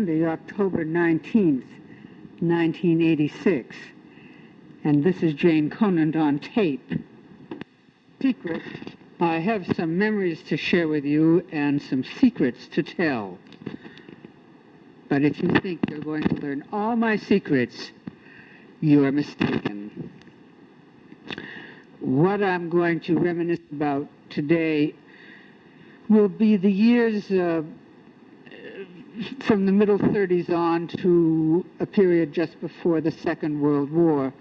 Sunday, October 19th, 1986. And this is Jane Conant on tape. Secret. I have some memories to share with you and some secrets to tell. But if you think you're going to learn all my secrets, you are mistaken. What I'm going to reminisce about today will be the years from the middle 30s on to a period just before the Second World War,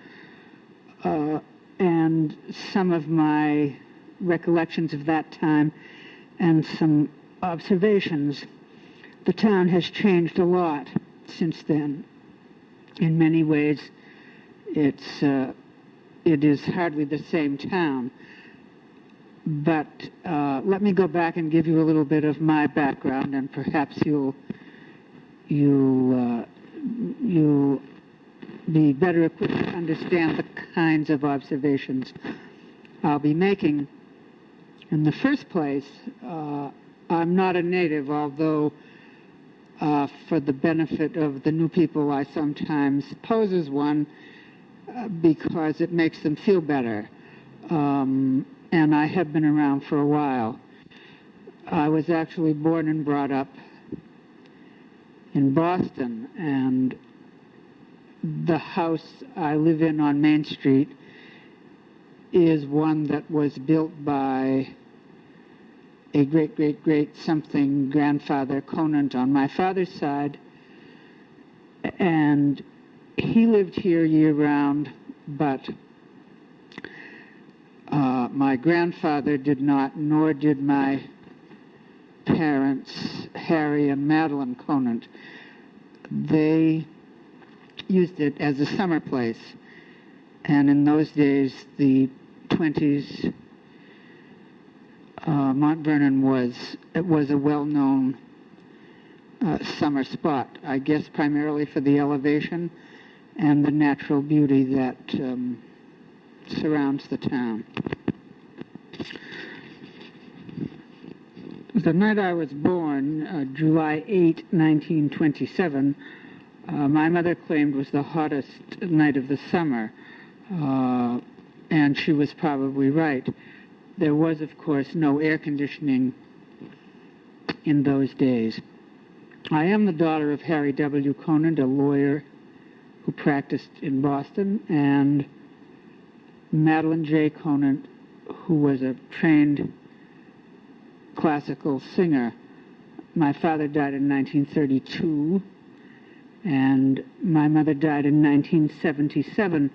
and some of my recollections of that time and some observations. The town has changed a lot since then. In many ways, it is hardly the same town. But let me go back and give you a little bit of my background, and perhaps you'll be better equipped to understand the kinds of observations I'll be making. In the first place, I'm not a native, although for the benefit of the new people, I sometimes pose as one because it makes them feel better. And I have been around for a while. I was actually born and brought up in Boston, and the house I live in on Main Street is one that was built by a great something grandfather Conant on my father's side, and he lived here year-round, but my grandfather did not, nor did my parents, Harry and Madeline Conant. They used it as a summer place, and in those days, the 20s, Mont Vernon was a well-known summer spot, I guess primarily for the elevation and the natural beauty that surrounds the town. The night I was born, July 8, 1927, my mother claimed was the hottest night of the summer, and she was probably right. There was, of course, no air conditioning in those days. I am the daughter of Harry W. Conant, a lawyer who practiced in Boston, and Madeline J. Conant, who was a trained classical singer. My father died in 1932, and my mother died in 1977.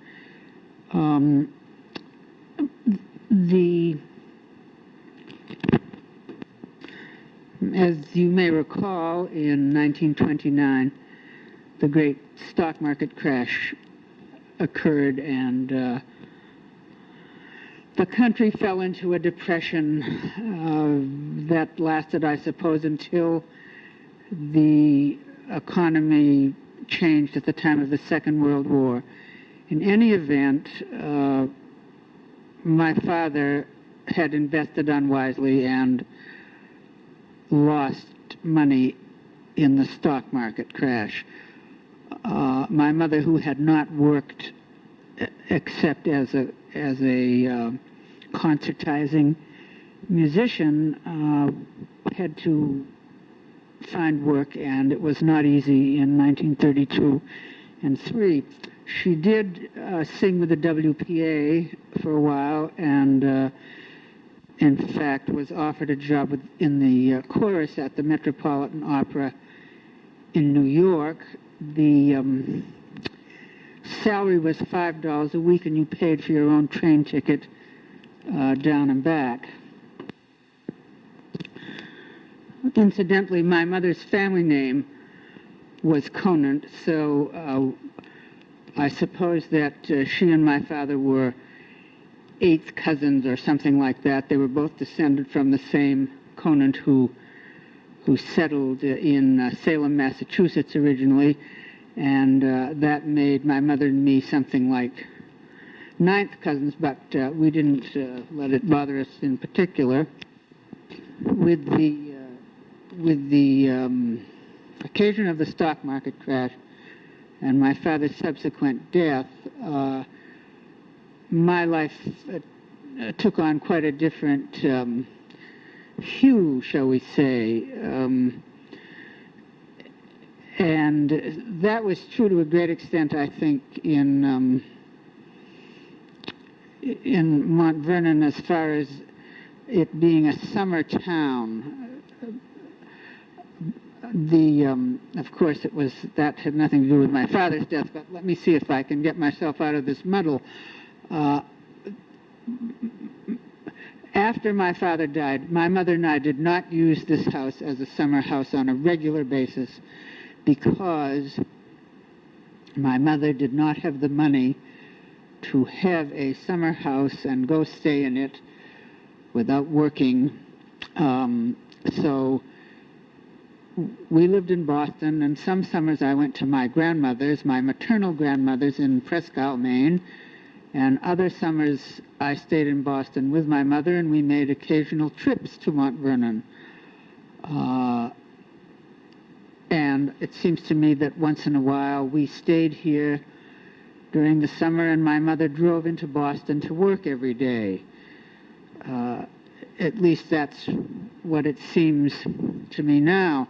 As you may recall, in 1929, the great stock market crash occurred, and the country fell into a depression that lasted, I suppose, until the economy changed at the time of the Second World War. In any event, my father had invested unwisely and lost money in the stock market crash. My mother, who had not worked except as a concertizing musician, had to find work, and it was not easy in 1932 and 3. She did sing with the WPA for a while, and in fact was offered a job in the chorus at the Metropolitan Opera in New York. The salary was $5 a week, and you paid for your own train ticket down and back. Incidentally, my mother's family name was Conant, so I suppose that she and my father were eighth cousins or something like that. They were both descended from the same Conant who settled in Salem, Massachusetts originally, and that made my mother and me something like ninth cousins, but we didn't let it bother us in particular. With the occasion of the stock market crash and my father's subsequent death, my life took on quite a different hue, shall we say. And that was true to a great extent, I think, in Mont Vernon, as far as it being a summer town. Of course, that had nothing to do with my father's death, but let me see if I can get myself out of this muddle. After my father died, my mother and I did not use this house as a summer house on a regular basis because my mother did not have the money to have a summer house and go stay in it without working. So we lived in Boston, and some summers I went to my grandmother's, my maternal grandmother's in Prescott, Maine, and other summers I stayed in Boston with my mother, and we made occasional trips to Mont Vernon. And it seems to me that once in a while we stayed here during the summer, and my mother drove into Boston to work every day. At least that's what it seems to me now.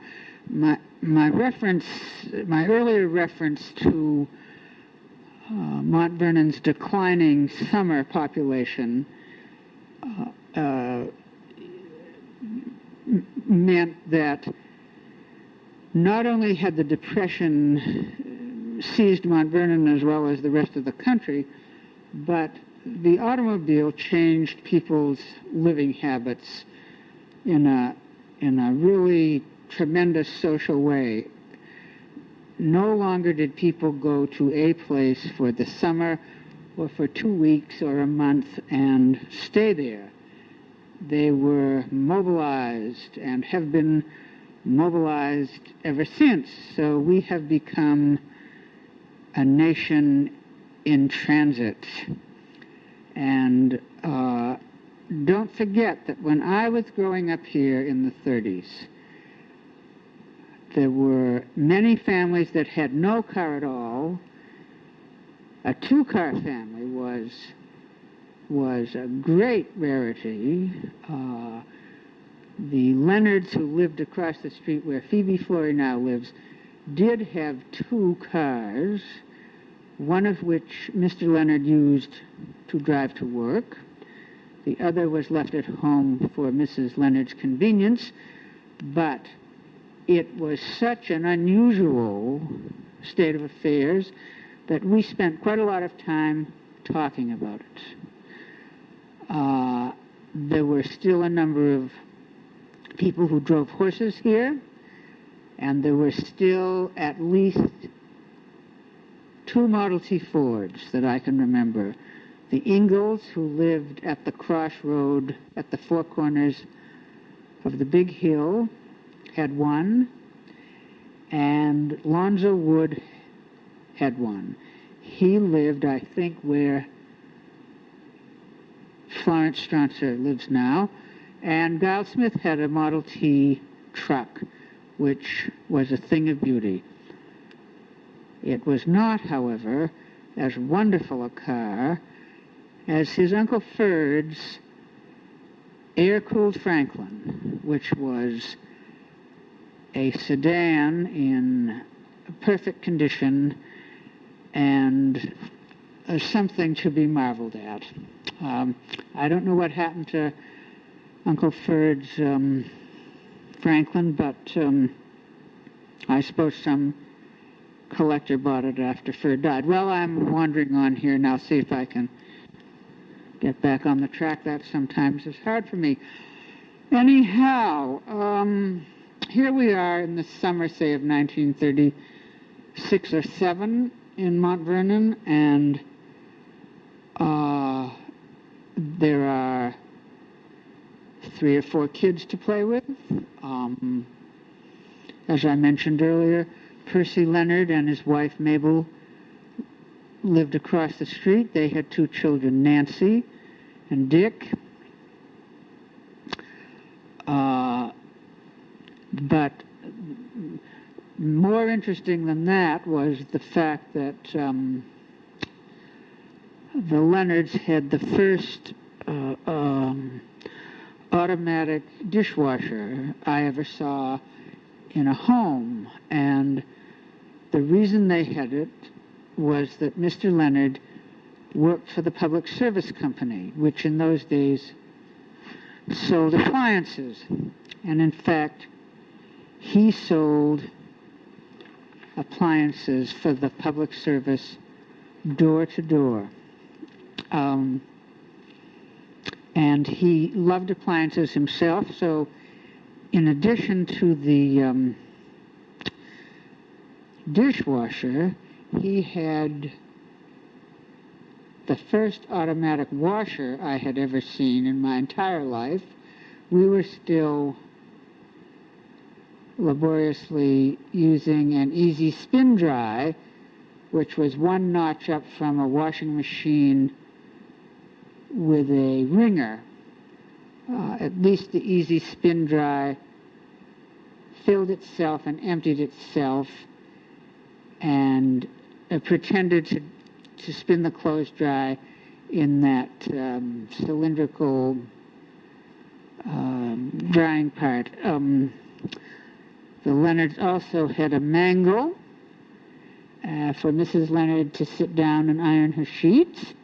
My earlier reference to Mont Vernon's declining summer population meant that not only had the Depression seized Mont Vernon as well as the rest of the country, but the automobile changed people's living habits in a really tremendous social way. No longer did people go to a place for the summer or for 2 weeks or a month and stay there. They were mobilized and have been mobilized ever since. So we have become a nation in transit. And don't forget that when I was growing up here in the 30s, there were many families that had no car at all. A two-car family was a great rarity. The Leonards, who lived across the street where Phoebe Flory now lives, did have 2 cars, one of which Mr. Leonard used to drive to work. The other was left at home for Mrs. Leonard's convenience, but it was such an unusual state of affairs that we spent quite a lot of time talking about it. There were still a number of people who drove horses here, and there were still at least 2 Model T Fords that I can remember. The Ingalls, who lived at the crossroad at the 4 corners of the big hill, had one, and Lonzo Wood had one. He lived, I think, where Florence Stronser lives now, and Giles Smith had a Model T truck, which was a thing of beauty. It was not, however, as wonderful a car as his Uncle Ferd's air-cooled Franklin, which was a sedan in perfect condition and something to be marveled at. I don't know what happened to Uncle Ferd's Franklin, but I suppose some collector bought it after Ferd died. Well, I'm wandering on here now, see if I can get back on the track. That sometimes is hard for me. Anyhow, here we are in the summer, say, of 1936 or 7 in Mont Vernon, and there are 3 or 4 kids to play with. As I mentioned earlier, Percy Leonard and his wife Mabel lived across the street. They had 2 children, Nancy and Dick. But More interesting than that was the fact that the Leonards had the first automatic dishwasher I ever saw in a home, and the reason they had it was that Mr. Leonard worked for the Public Service Company, which in those days sold appliances. And in fact, he sold appliances for the public service door to door. And he loved appliances himself, so in addition to the dishwasher, he had the first automatic washer I had ever seen in my entire life. We were still laboriously using an easy spin dry, which was one notch up from a washing machine with a wringer. At least the easy spin dry filled itself and emptied itself and pretended to spin the clothes dry in that cylindrical drying part. The Leonards also had a mangle for Mrs. Leonard to sit down and iron her sheets.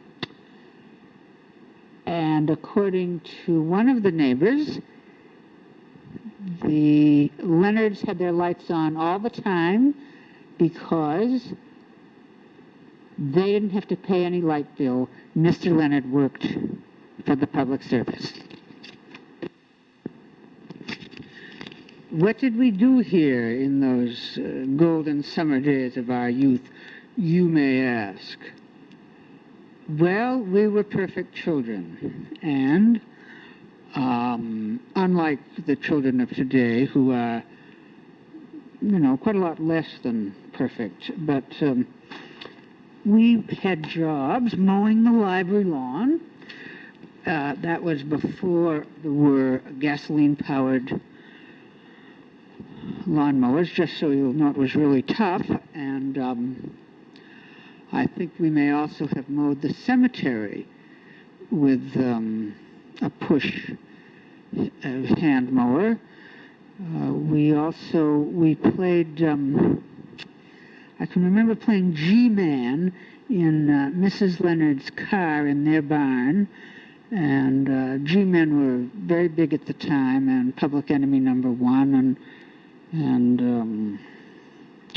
And according to one of the neighbors, the Leonards had their lights on all the time because they didn't have to pay any light bill. Mr. Leonard worked for the public service. What did we do here in those golden summer days of our youth, you may ask? Well, we were perfect children, and unlike the children of today, who are, quite a lot less than perfect, but we had jobs mowing the library lawn. That was before there were gasoline-powered lawnmowers, just so you'll know it was really tough. And I think we may also have mowed the cemetery with a push hand mower. We played, I can remember playing G-Man in Mrs. Leonard's car in their barn. And G-Men were very big at the time, and Public Enemy #1, and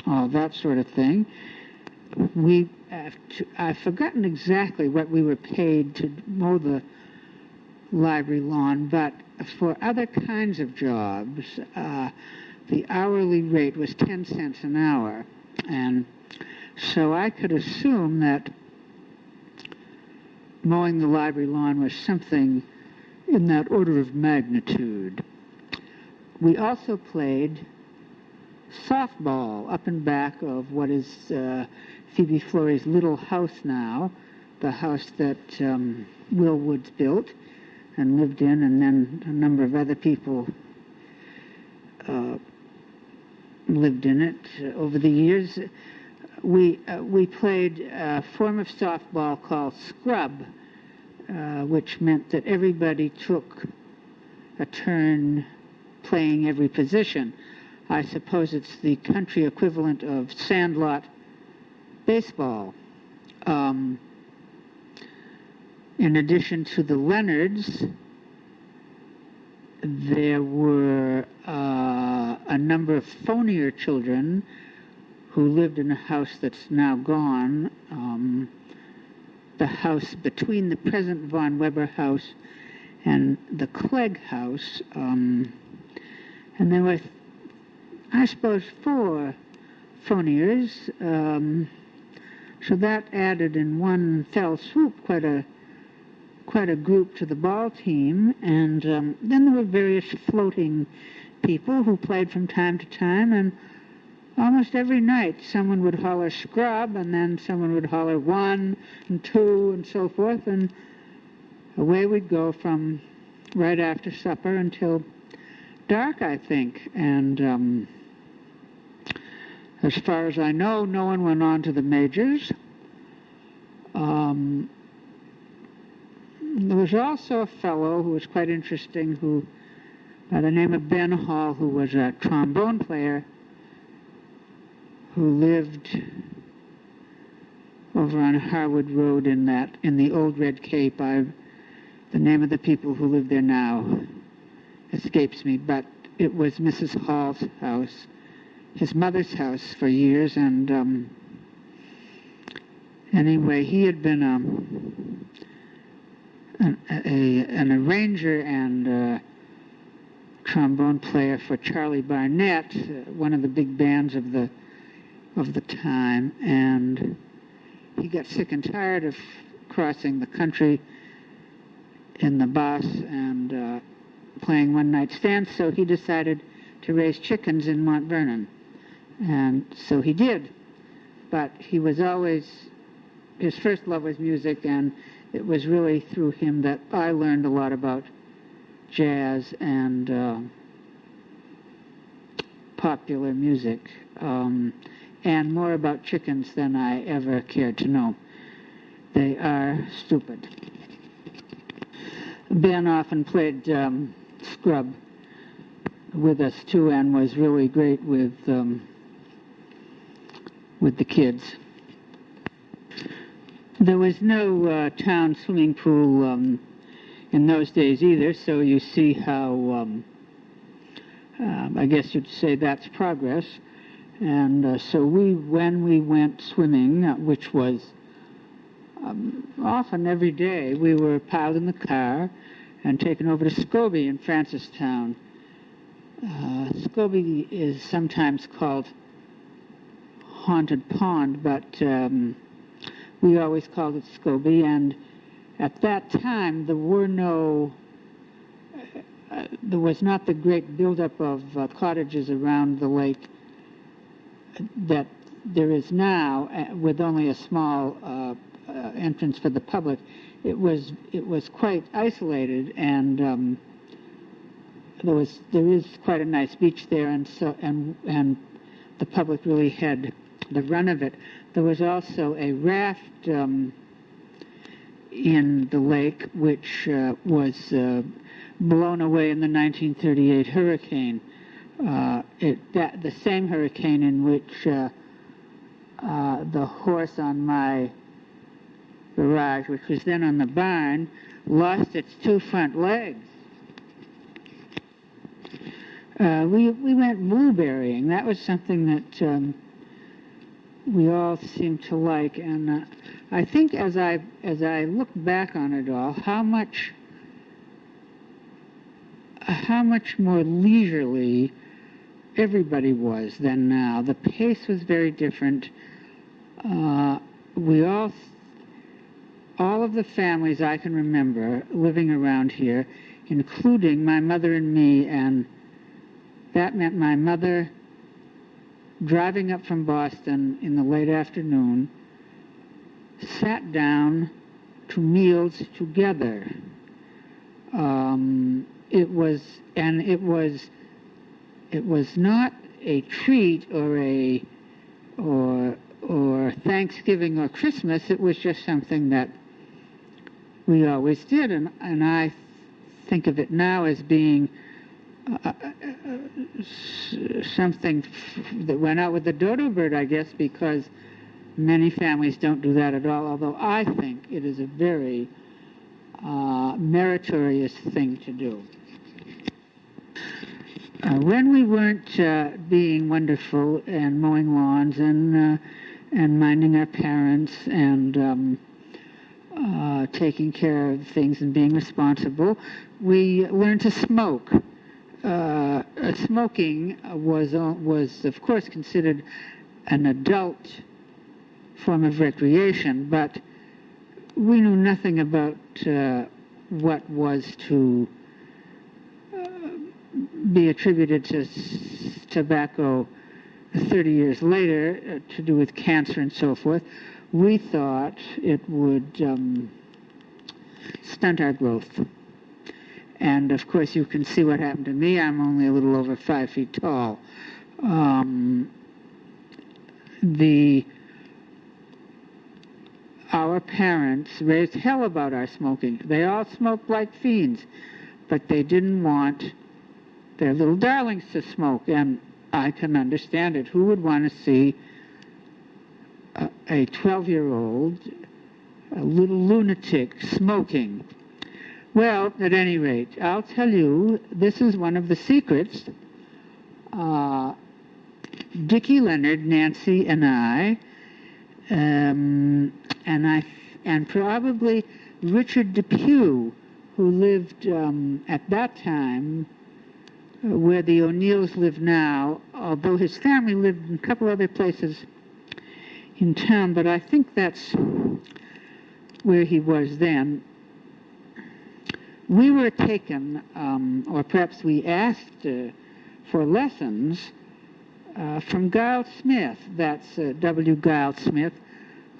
all that sort of thing. I've forgotten exactly what we were paid to mow the library lawn, but for other kinds of jobs, the hourly rate was 10 cents an hour. And so I could assume that mowing the library lawn was something in that order of magnitude. We also played softball up and back of what is Phoebe Florey's little house now, the house that Will Woods built and lived in, and then a number of other people lived in it over the years. We played a form of softball called scrub, which meant that everybody took a turn playing every position. I suppose it's the country equivalent of sandlot baseball. In addition to the Leonards, there were a number of phonier children who lived in a house that's now gone, the house between the present Von Weber house and the Clegg house. And there were, I suppose, 4 phoniers. So that added in one fell swoop quite a group to the ball team. And then there were various floating people who played from time to time, and almost every night someone would holler scrub, and then someone would holler 1 and 2 and so forth, and away we'd go from right after supper until dark, I think. And As far as I know, no one went on to the majors. There was also a fellow who was quite interesting, who, by the name of Ben Hall, who was a trombone player, who lived over on Harwood Road in the Old Red Cape. The name of the people who live there now escapes me, but it was Mrs. Hall's house, his mother's house for years, and anyway, he had been an arranger and trombone player for Charlie Barnett, one of the big bands of the time, and he got sick and tired of crossing the country in the bus and playing one-night stands, so he decided to raise chickens in Mont Vernon. And so he did. But he was always, his first love was music, and it was really through him that I learned a lot about jazz and popular music, and more about chickens than I ever cared to know. They are stupid. Ben often played scrub with us too, and was really great with the kids. There was no town swimming pool in those days either, so you see how I guess you'd say that's progress. And so when we went swimming, which was often every day, we were piled in the car and taken over to Scobie in Francestown. Scobie is sometimes called Haunted Pond, but we always called it Scobie, and at that time there was not the great buildup of cottages around the lake that there is now, with only a small entrance for the public. It was quite isolated, and there is quite a nice beach there, and the public really had the run of it. There was also a raft in the lake, which was blown away in the 1938 hurricane. The same hurricane in which the horse on my garage, which was then on the barn, lost its two front legs. We went blueberrying. That was something that we all seemed to like, and I think as I look back on it all, how much more leisurely everybody was than now. The pace was very different. We all of the families I can remember living around here, including my mother and me, and that meant my mother driving up from Boston in the late afternoon, sat down to meals together. It was not a treat or Thanksgiving or Christmas. It was just something that we always did, and I think of it now as being something that went out with the dodo bird, I guess, because many families don't do that at all, although I think it is a very meritorious thing to do. When we weren't being wonderful and mowing lawns and minding our parents and taking care of things and being responsible, we learned to smoke. Smoking was of course considered an adult form of recreation, but we knew nothing about what was to be attributed to tobacco 30 years later, to do with cancer and so forth. We thought it would stunt our growth. And of course you can see what happened to me. I'm only a little over 5 feet tall. our parents raised hell about our smoking. They all smoked like fiends, but they didn't want their little darlings to smoke, and I can understand it. Who would want to see a 12-year-old, a little lunatic, smoking? Well, at any rate, I'll tell you, this is one of the secrets. Dickie Leonard, Nancy, and I, and probably Richard Depew, who lived at that time where the O'Neills live now, although his family lived in a couple other places in town, but I think that's where he was then. We were taken, or perhaps we asked for lessons from Giles Smith. That's W. Giles Smith,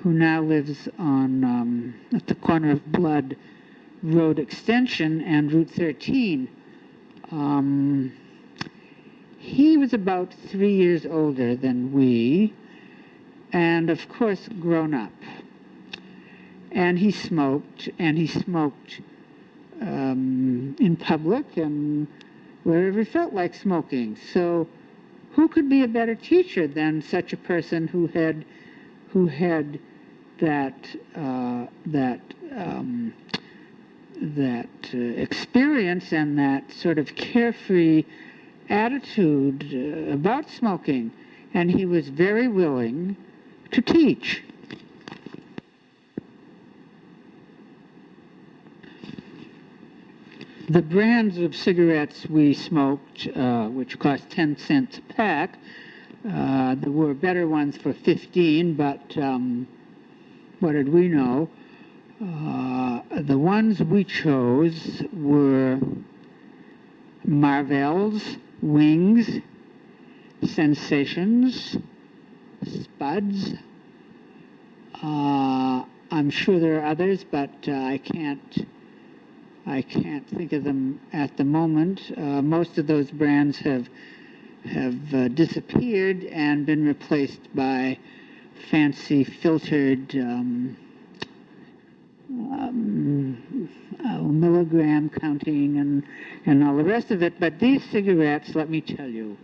who now lives on at the corner of Blood Road Extension and Route 13. He was about 3 years older than we, and of course grown up. And he smoked in public and wherever he felt like smoking. So who could be a better teacher than such a person who had that experience and that sort of carefree attitude about smoking? And he was very willing to teach. The brands of cigarettes we smoked, which cost 10 cents a pack, there were better ones for 15, but what did we know? The ones we chose were Marvell's, Wings, Sensations, Spuds. I'm sure there are others, but I can't think of them at the moment. Most of those brands have disappeared and been replaced by fancy filtered milligram counting and all the rest of it. But these cigarettes, let me tell you,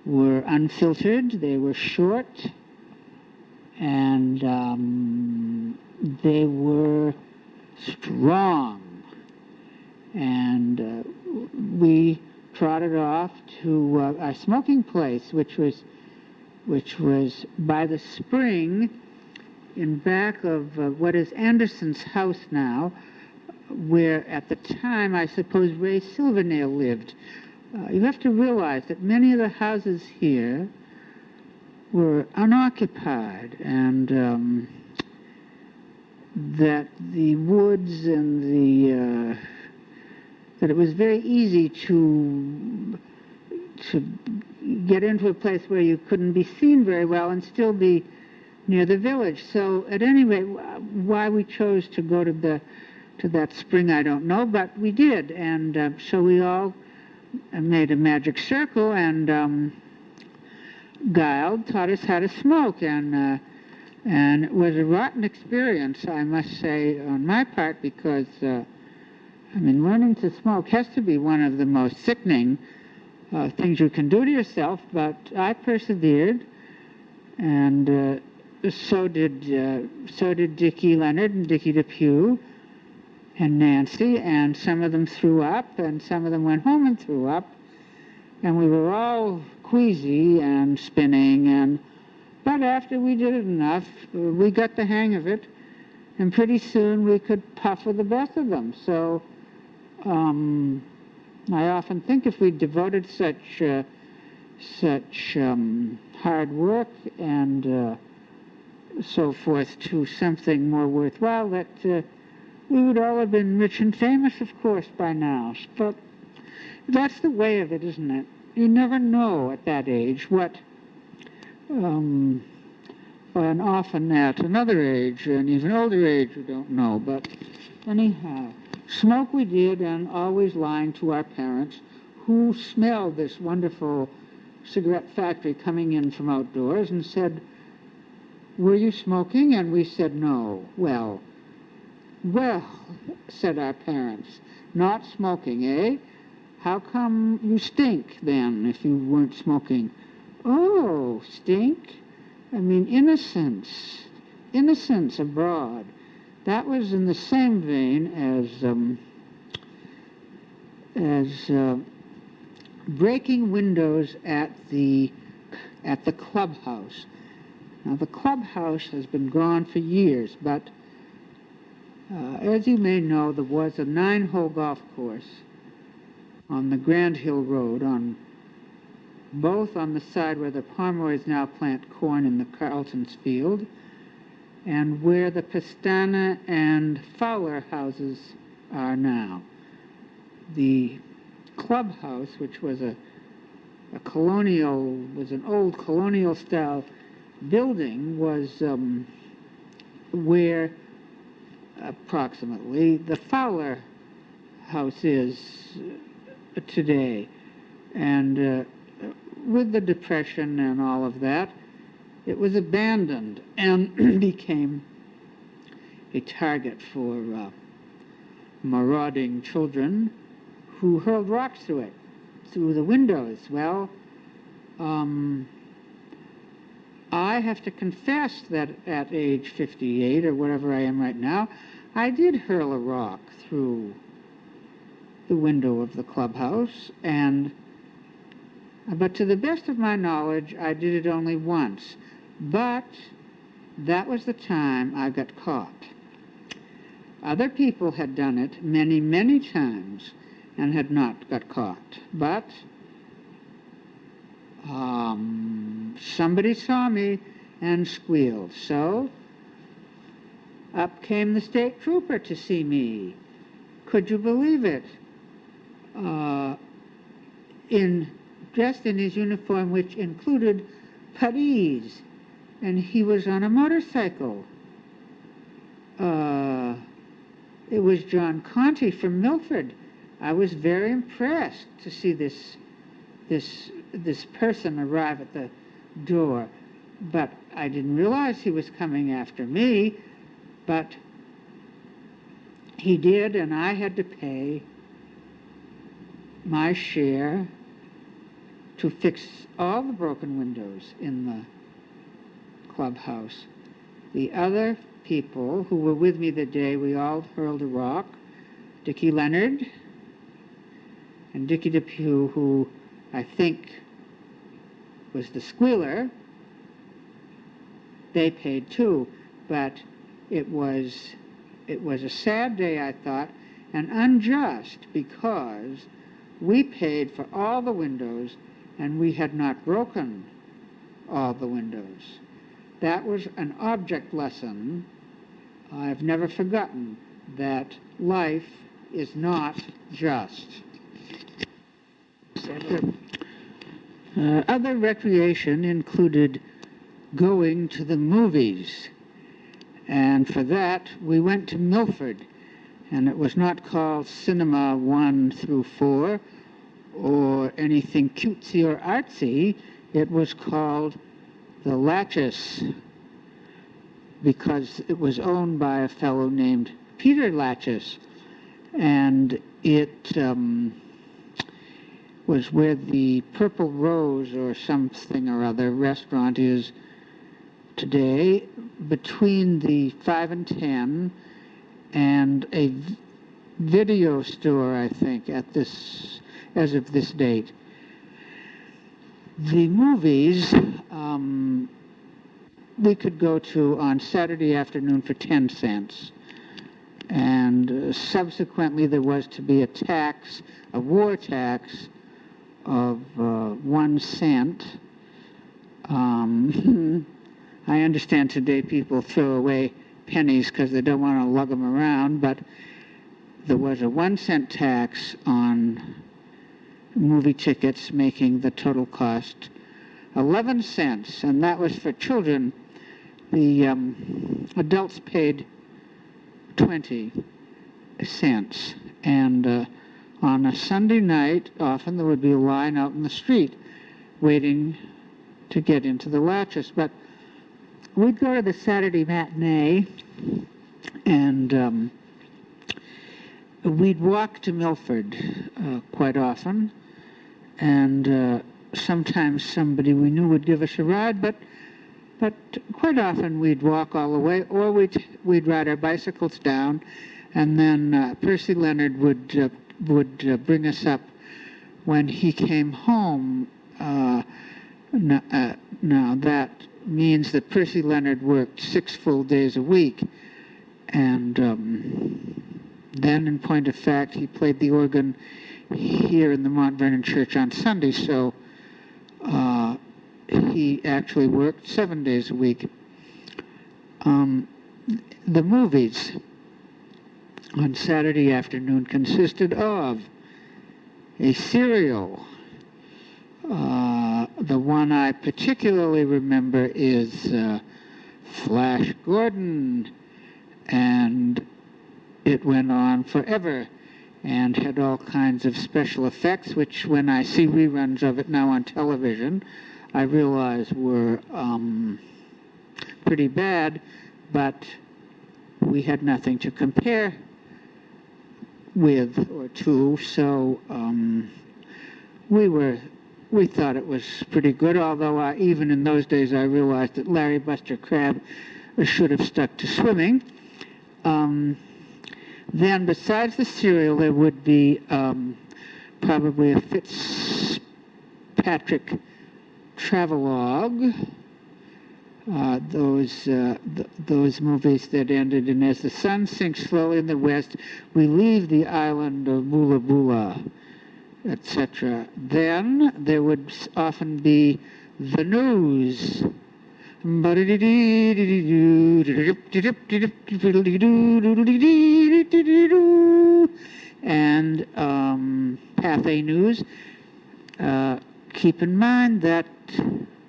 were unfiltered. They were short, and they were strong. And we trotted off to our smoking place, which was by the spring in back of what is Anderson's house now, where at the time I suppose Ray Silvernail lived. You have to realize that many of the houses here were unoccupied, and that the woods and that it was very easy to get into a place where you couldn't be seen very well and still be near the village. So at any rate, why we chose to go to that spring, I don't know, but we did. And so we all made a magic circle, and Guile taught us how to smoke, and it was a rotten experience, I must say, on my part, because learning to smoke has to be one of the most sickening things you can do to yourself, but I persevered, and so did Dickie Leonard and Dickie Depew and Nancy, and some of them threw up, and some of them went home and threw up, and we were all queasy and spinning, but after we did it enough, we got the hang of it, and pretty soon we could puff with the best of them. So I often think if we devoted such hard work and so forth to something more worthwhile, that we would all have been rich and famous, of course, by now. But that's the way of it, isn't it? You never know at that age what, and often at another age, and even older age, you don't know. But anyhow, smoke we did, and always lying to our parents, who smelled this wonderful cigarette factory coming in from outdoors and said, "Were you smoking?" And we said no. Well, said our parents, "Not smoking, eh? How come you stink, then, if you weren't smoking?" "Oh, stink? I mean, innocence abroad." That was in the same vein as breaking windows at the clubhouse. Now, the clubhouse has been gone for years, but as you may know, there was a 9-hole golf course on the Grand Hill Road, both on the side where the Pomeroys now plant corn in the Carlton's field, and where the Pastana and Fowler houses are now. The clubhouse, which was an old colonial style building, was where approximately the Fowler house is today. And with the Depression and all of that, it was abandoned and became a target for marauding children who hurled rocks through the windows. Well, I have to confess that at age 58 or whatever I am right now, I did hurl a rock through the window of the clubhouse, but to the best of my knowledge, I did it only once. But that was the time I got caught. Other people had done it many, many times and had not got caught. But somebody saw me and squealed. So up came the state trooper to see me. Could you believe it? Dressed in his uniform, which included puttees, and he was on a motorcycle. It was Jane Conant from Milford. I was very impressed to see this person arrive at the door, but I didn't realize he was coming after me. But he did, and I had to pay my share to fix all the broken windows in the clubhouse. The other people who were with me the day we all hurled a rock, Dickie Leonard and Dickie Depew, who I think was the squealer, they paid too. But it was a sad day, I thought, and unjust, because we paid for all the windows and we had not broken all the windows. That was an object lesson. I've never forgotten that life is not just. Other recreation included going to the movies, and for that we went to Milford, and it was not called Cinema 1 through 4 or anything cutesy or artsy. It was called the Latches, because it was owned by a fellow named Peter Latches, and it was where the Purple Rose or something or other restaurant is today, between the 5 and 10 and a video store, I think, as of this date. The movies we could go to on Saturday afternoon for 10 cents. And subsequently there was to be a war tax of 1 cent. I understand today people throw away pennies because they don't want to lug them around, but there was a 1 cent tax on movie tickets, making the total cost 11 cents, and that was for children. The adults paid 20 cents, and on a Sunday night, often there would be a line out in the street waiting to get into the Latches. But we'd go to the Saturday matinee, and we'd walk to Milford quite often, and sometimes somebody we knew would give us a ride, but quite often we'd walk all the way, or we'd ride our bicycles down, and then Percy Leonard would bring us up when he came home. Now that means that Percy Leonard worked 6 full days a week, and then, in point of fact, he played the organ here in the Mont Vernon Church on Sunday, so he actually worked 7 days a week. The movies on Saturday afternoon consisted of a serial. The one I particularly remember is Flash Gordon, and it went on forever and had all kinds of special effects, which when I see reruns of it now on television, I realize were pretty bad, but we had nothing to compare with or to, so we thought it was pretty good, although even in those days I realized that Larry Buster Crabbe should have stuck to swimming. Then besides the serial, there would be probably a Fitzpatrick travelogue, those movies that ended in "As the sun sinks slowly in the west, we leave the island of Bula Bula," etc. Then there would often be the news. And Pathé News. Keep in mind that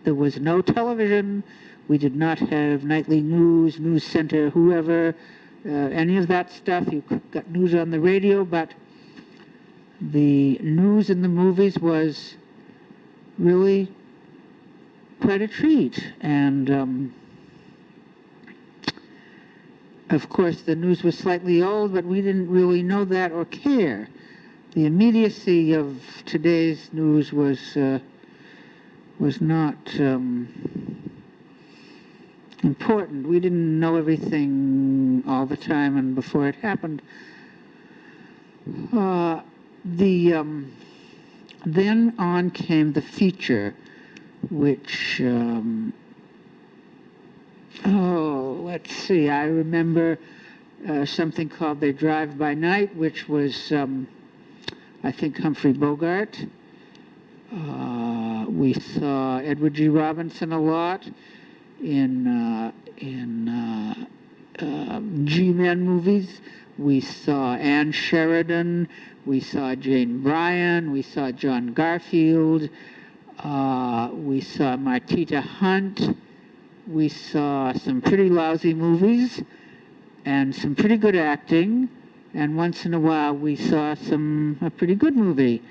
there was no television. We did not have nightly news, news center, whoever, any of that stuff. You got news on the radio, but the news in the movies was really quite a treat. And of course the news was slightly old, but we didn't really know that or care. The immediacy of today's news was not important. We didn't know everything all the time and before it happened. Then on came the feature, which, let's see, I remember something called They Drive by Night, which was, I think, Humphrey Bogart. We saw Edward G. Robinson a lot in G-Men movies. We saw Anne Sheridan. We saw Jane Bryan. We saw John Garfield. We saw Martita Hunt. We saw some pretty lousy movies and some pretty good acting. And once in a while we saw a pretty good movie.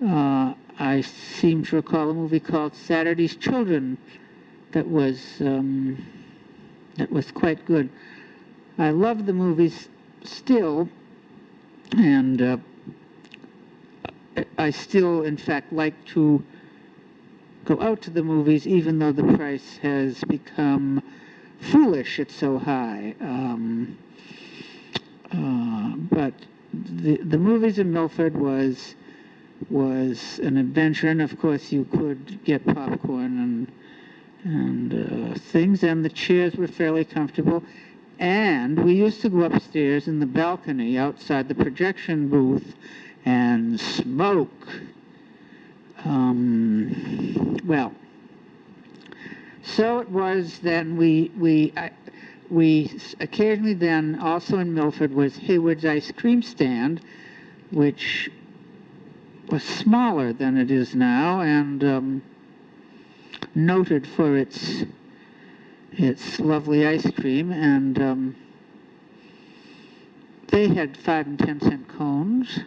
I seem to recall a movie called Saturday's Children that was quite good. I love the movies still, and I still, in fact, like to go out to the movies, even though the price has become foolish. It's so high. But the movies in Milford was an adventure, and of course you could get popcorn and things, and the chairs were fairly comfortable. And we used to go upstairs in the balcony outside the projection booth and smoke. Well, so it was then we occasionally then also in Milford was Hayward's Ice Cream Stand, which was smaller than it is now and noted for its lovely ice cream, and they had 5 and 10 cent cones,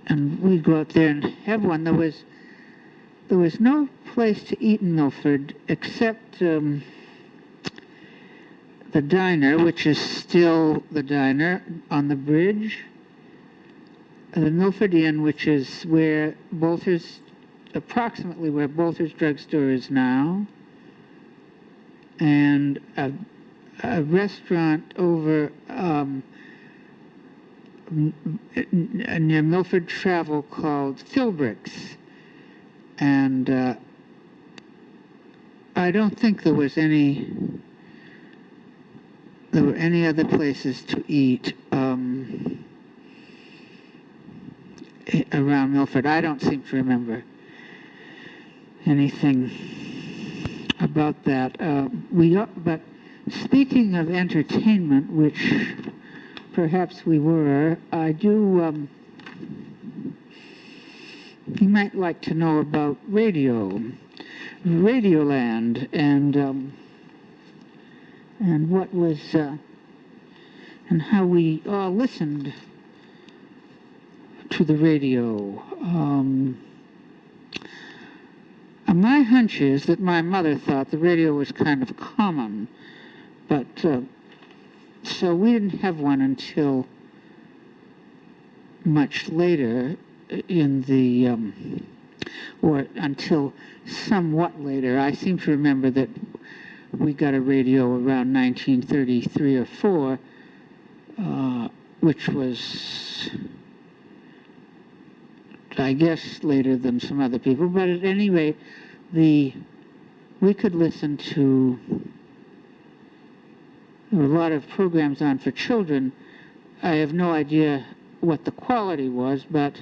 and we'd go out there and have one. There was no place to eat in Milford except the diner, which is still the diner on the bridge, the Milford Inn, which is where approximately where Bolter's drugstore is now, and a restaurant over near Milford Travel called Philbrick's. And I don't think there were any other places to eat around Milford. I don't seem to remember anything about that. But speaking of entertainment, which perhaps we were, I do. You might like to know about Radioland, and what was, and how we all listened to the radio. My hunch is that my mother thought the radio was kind of common, but so we didn't have one until much later in the, or until somewhat later. I seem to remember that we got a radio around 1933 or 4, which was, I guess, later than some other people. But at any rate, we could listen to, there were a lot of programs on for children. I have no idea what the quality was, but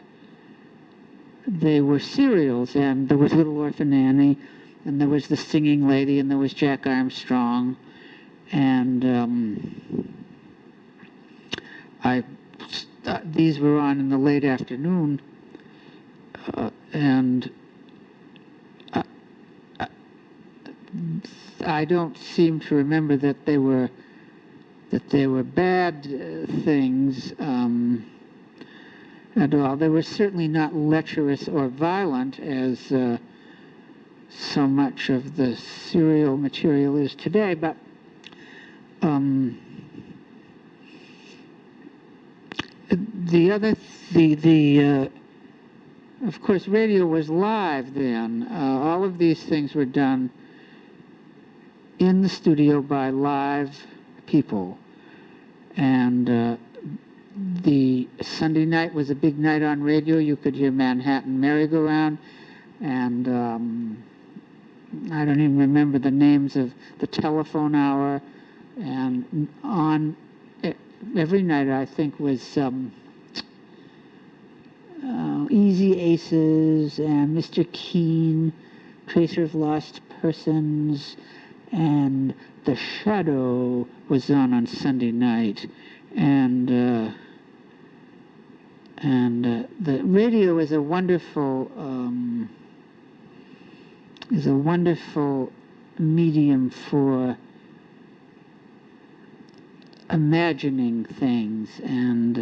they were serials, and there was Little Orphan Annie, and there was The Singing Lady, and there was Jack Armstrong, and these were on in the late afternoon, and I don't seem to remember that they were bad things at all. They were certainly not lecherous or violent as so much of the serial material is today, but of course, radio was live then. All of these things were done in the studio by live people, and the Sunday night was a big night on radio. You could hear Manhattan Merry-Go-Round, and I don't even remember the names of the telephone hour, and on every night I think was Easy Aces and Mr. Keene, Tracer of Lost Persons, and The Shadow was on Sunday night, and the radio is a wonderful medium for imagining things, and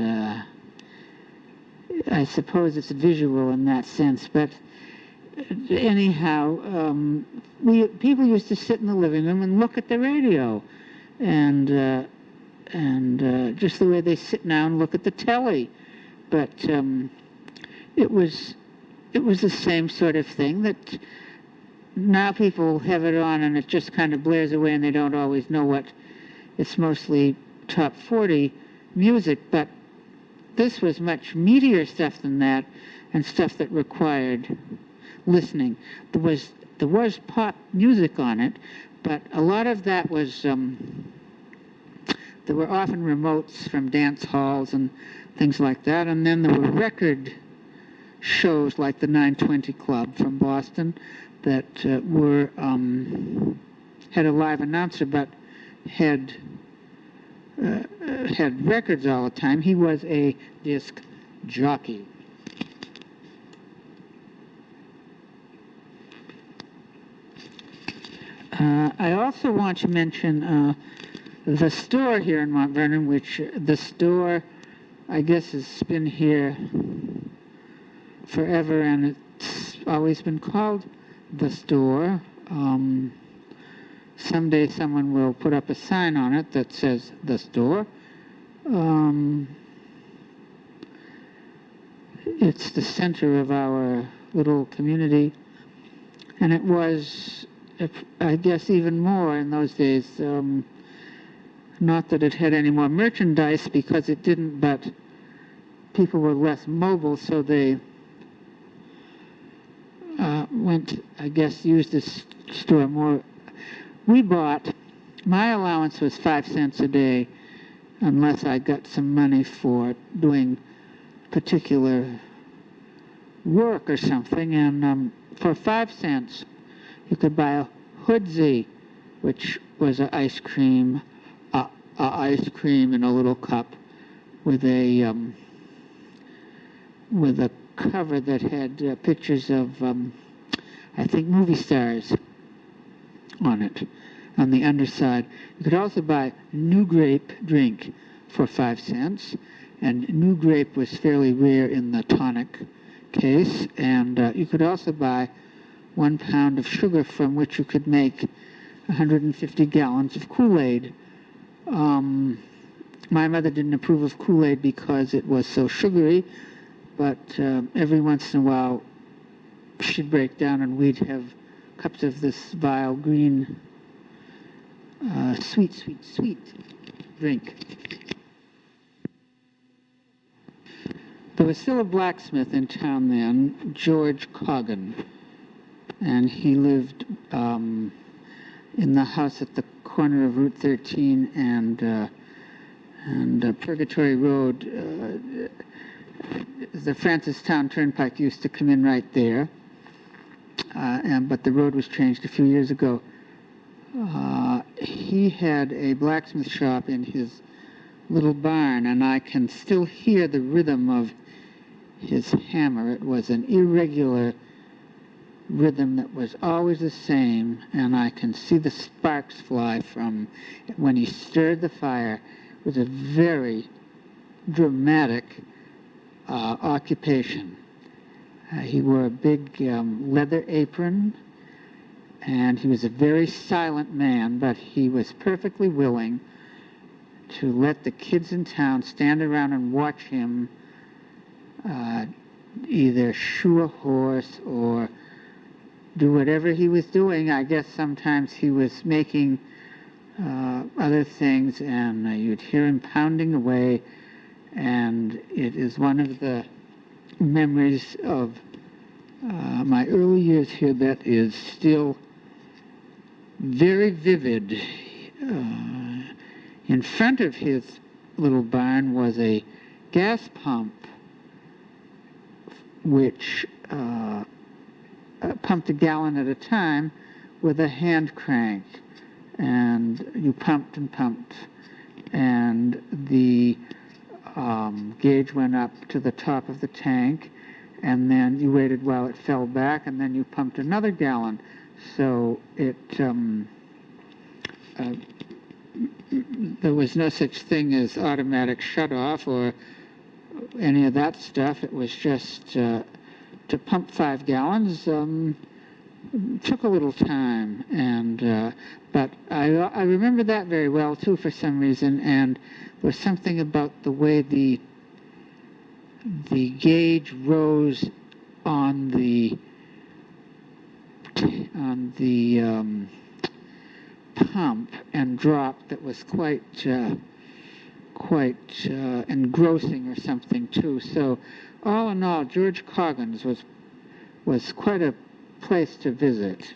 I suppose it's visual in that sense, but anyhow, people used to sit in the living room and look at the radio, and just the way they sit now and look at the telly. But it was the same sort of thing that now people have it on and it just kind of blares away and they don't always know what. It's mostly top 40 music, but this was much meatier stuff than that, and stuff that required listening. There was pop music on it, but a lot of that was, there were often remotes from dance halls and things like that, and then there were record shows like the 920 Club from Boston that had a live announcer, but had records all the time. He was a disc jockey. I also want to mention the store here in Mont Vernon, which the store, I guess, has been here forever, and it's always been called the store. Someday someone will put up a sign on it that says the store. It's the center of our little community, and it was, I guess, even more in those days. Not that it had any more merchandise, because it didn't, but people were less mobile, so they used this store more. My allowance was 5 cents a day, unless I got some money for doing particular work or something, and for 5 cents you could buy a hoodsie, which was an ice cream in a little cup with a cover that had pictures of I think movie stars on it on the underside. You could also buy new grape drink for 5 cents, and new grape was fairly rare in the tonic case, and you could also buy 1 pound of sugar, from which you could make 150 gallons of Kool-Aid. My mother didn't approve of Kool-Aid because it was so sugary, but every once in a while she'd break down and we'd have cups of this vile green sweet drink. There was still a blacksmith in town then, George Coggin, and he lived in the house at the corner of Route 13 and Purgatory Road. The Francestown Turnpike used to come in right there, but the road was changed a few years ago. He had a blacksmith shop in his little barn, and I can still hear the rhythm of his hammer. It was an irregular rhythm that was always the same, and I can see the sparks fly from when he stirred the fire. It was a very dramatic occupation. He wore a big leather apron, and he was a very silent man, but he was perfectly willing to let the kids in town stand around and watch him either shoe a horse or do whatever he was doing. I guess sometimes he was making other things, and you'd hear him pounding away, and it is one of the memories of my early years here that is still very vivid. In front of his little barn was a gas pump which pumped a gallon at a time with a hand crank, and you pumped and pumped, and the gauge went up to the top of the tank, and then you waited while it fell back, and then you pumped another gallon. So it there was no such thing as automatic shut-off or any of that stuff. It was just to pump 5 gallons took a little time, and but I remember that very well too for some reason. And there was something about the way the gauge rose on the pump and dropped that was quite engrossing or something too. So all in all, George Coggins was quite a place to visit.